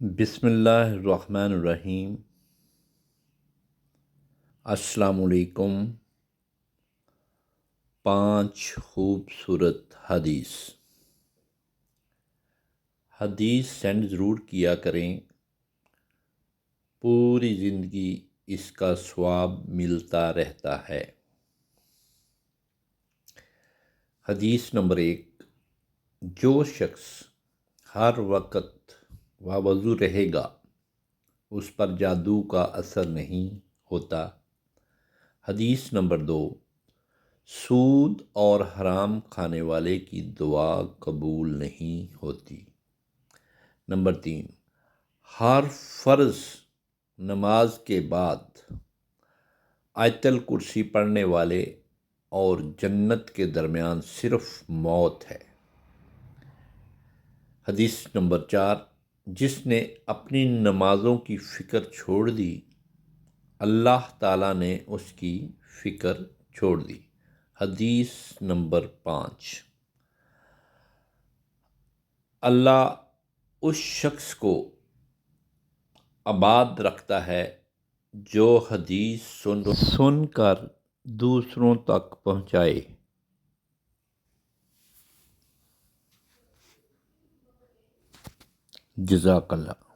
بسم اللہ الرحمن الرحیم۔ السلام علیکم۔ 5 خوبصورت حدیث سینڈ ضرور کیا کریں، پوری زندگی اس کا ثواب ملتا رہتا ہے۔ حدیث نمبر 1، جو شخص ہر وقت وضو رہے گا اس پر جادو کا اثر نہیں ہوتا۔ حدیث نمبر 2، سود اور حرام کھانے والے کی دعا قبول نہیں ہوتی۔ نمبر 3، ہر فرض نماز کے بعد آیت الکرسی پڑھنے والے اور جنت کے درمیان صرف موت ہے۔ حدیث نمبر 4، جس نے اپنی نمازوں کی فکر چھوڑ دی اللہ تعالیٰ نے اس کی فکر چھوڑ دی۔ حدیث نمبر 5، اللہ اس شخص کو آباد رکھتا ہے جو حدیث سن کر دوسروں تک پہنچائے۔ جزاک اللہ۔